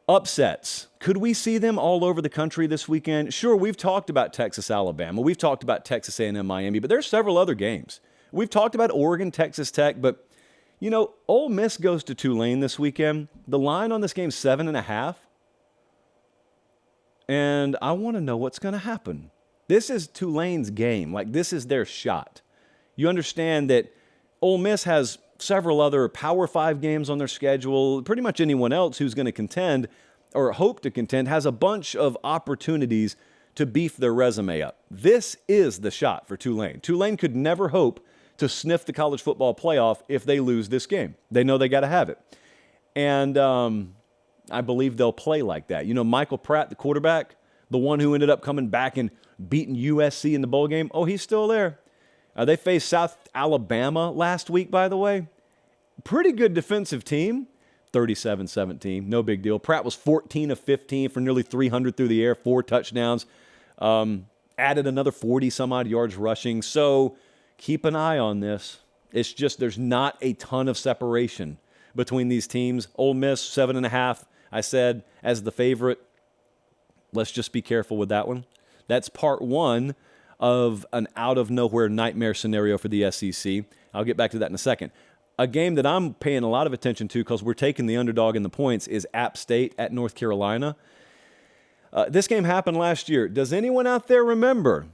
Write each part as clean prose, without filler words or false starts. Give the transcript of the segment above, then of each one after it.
Upsets. Could we see them all over the country this weekend? Sure, we've talked about Texas, Alabama. We've talked about Texas A&M, Miami, but there's several other games. We've talked about Oregon, Texas Tech, but, Ole Miss goes to Tulane this weekend. The line on this game is 7.5. And I want to know what's going to happen. This is Tulane's game. Like, this is their shot. You understand that Ole Miss has several other Power 5 games on their schedule. Pretty much anyone else who's going to contend or hope to contend has a bunch of opportunities to beef their resume up. This is the shot for Tulane. Tulane could never hope to sniff the college football playoff if they lose this game. They know they got to have it. And I believe they'll play like that. Michael Pratt, the quarterback, the one who ended up coming back and beating USC in the bowl game, he's still there. They faced South Alabama last week, by the way. Pretty good defensive team, 37-17, no big deal. Pratt was 14 of 15 for nearly 300 through the air, 4 touchdowns. Added another 40-some-odd yards rushing. So keep an eye on this. It's just there's not a ton of separation between these teams. Ole Miss, 7.5, I said, as the favorite. Let's just be careful with that one. That's part one of an out-of-nowhere nightmare scenario for the SEC. I'll get back to that in a second. A game that I'm paying a lot of attention to because we're taking the underdog in the points is App State at North Carolina. This game happened last year. Does anyone out there remember?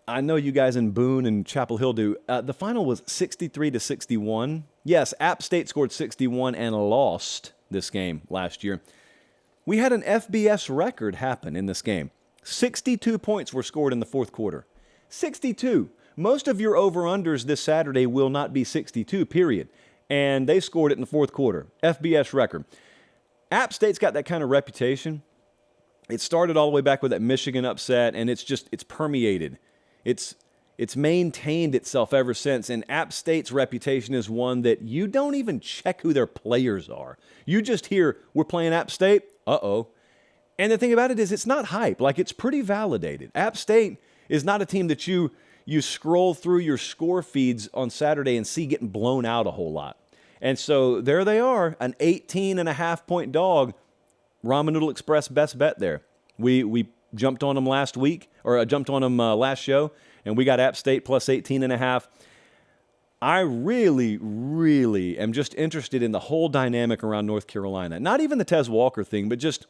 I know you guys in Boone and Chapel Hill do. The final was 63-61. Yes, App State scored 61 and lost this game last year. We had an FBS record happen in this game. 62 points were scored in the fourth quarter. 62. Most of your over-unders this Saturday will not be 62, period. And they scored it in the fourth quarter. FBS record. App State's got that kind of reputation. It started all the way back with that Michigan upset, and it's permeated. It's maintained itself ever since, and App State's reputation is one that you don't even check who their players are. You just hear, we're playing App State? Uh-oh. And the thing about it is it's not hype. Like, it's pretty validated. App State is not a team that you scroll through your score feeds on Saturday and see getting blown out a whole lot. And so there they are, an 18.5-point dog. Ramen Noodle Express best bet there. We jumped on them last week, or jumped on them last show, and we got App State plus 18.5. I really, really am just interested in the whole dynamic around North Carolina. Not even the Tez Walker thing, but just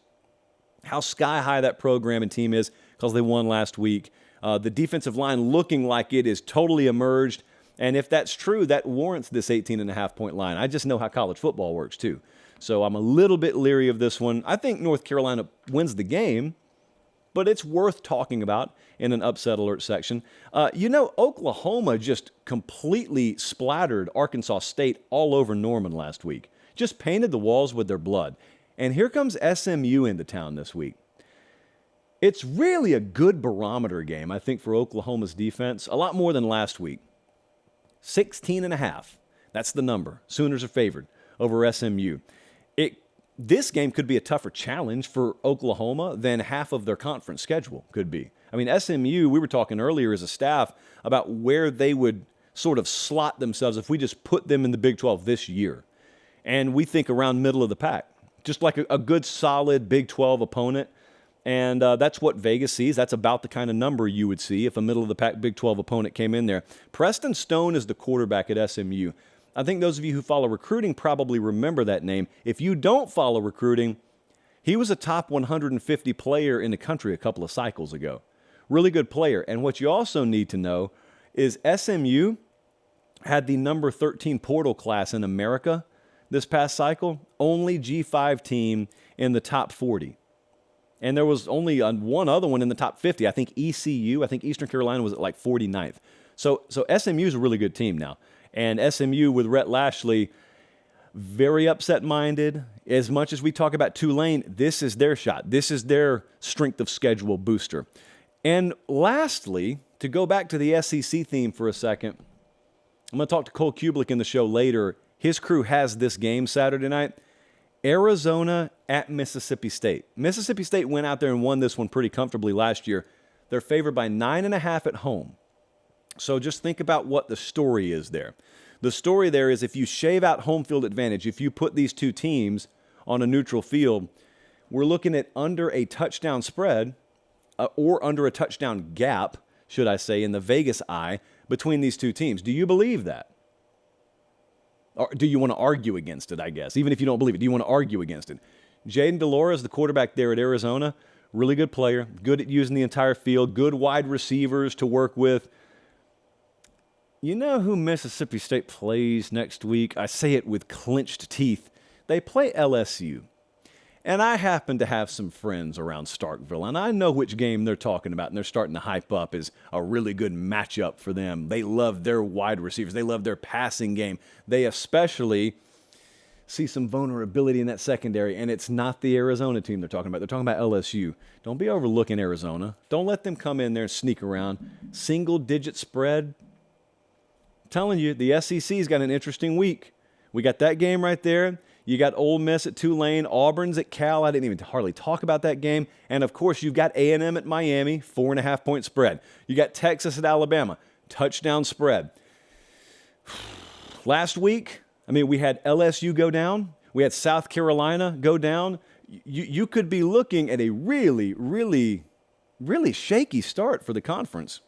how sky-high that program and team is because they won last week. The defensive line looking like it is totally emerged. And if that's true, that warrants this 18.5-point line. I just know how college football works, too. So I'm a little bit leery of this one. I think North Carolina wins the game, but it's worth talking about in an upset alert section. Oklahoma just completely splattered Arkansas State all over Norman last week. Just painted the walls with their blood. And here comes SMU into town this week. It's really a good barometer game, I think, for Oklahoma's defense. A lot more than last week. 16.5. That's the number. Sooners are favored over SMU. This game could be a tougher challenge for Oklahoma than half of their conference schedule could be. I mean, SMU, we were talking earlier as a staff about where they would sort of slot themselves if we just put them in the Big 12 this year. And we think around middle of the pack. Just like a good, solid Big 12 opponent. And that's what Vegas sees. That's about the kind of number you would see if a middle-of-the-pack Big 12 opponent came in there. Preston Stone is the quarterback at SMU. I think those of you who follow recruiting probably remember that name. If you don't follow recruiting, he was a top 150 player in the country a couple of cycles ago. Really good player. And what you also need to know is SMU had the number 13 portal class in America this past cycle. Only G5 team in the top 40. And there was only one other one in the top 50. I think ECU, Eastern Carolina was at like 49th. So SMU is a really good team now. And SMU with Rhett Lashley, very upset-minded. As much as we talk about Tulane, this is their shot. This is their strength of schedule booster. And lastly, to go back to the SEC theme for a second, I'm going to talk to Cole Kublik in the show later. His crew has this game Saturday night. Arizona at Mississippi State. Mississippi State went out there and won this one pretty comfortably last year. They're favored by 9.5 at home. So just think about what the story is there. The story there is if you shave out home field advantage, if you put these two teams on a neutral field, we're looking at under a touchdown spread or under a touchdown gap, should I say, in the Vegas eye between these two teams. Do you believe that? Or do you want to argue against it, I guess? Even if you don't believe it, do you want to argue against it? Jaden Delores, the quarterback there at Arizona, really good player, good at using the entire field, good wide receivers to work with. You know who Mississippi State plays next week? I say it with clenched teeth. They play LSU. And I happen to have some friends around Starkville, and I know which game they're talking about, and they're starting to hype up as a really good matchup for them. They love their wide receivers. They love their passing game. They especially see some vulnerability in that secondary, and it's not the Arizona team they're talking about. They're talking about LSU. Don't be overlooking Arizona. Don't let them come in there and sneak around. Single-digit spread. I'm telling you, the SEC's got an interesting week. We got that game right there. You got Ole Miss at Tulane, Auburn's at Cal. I didn't even hardly talk about that game. And, of course, you've got A&M at Miami, 4.5-point spread. You got Texas at Alabama, touchdown spread. Last week, we had LSU go down. We had South Carolina go down. You could be looking at a really, really, really shaky start for the conference.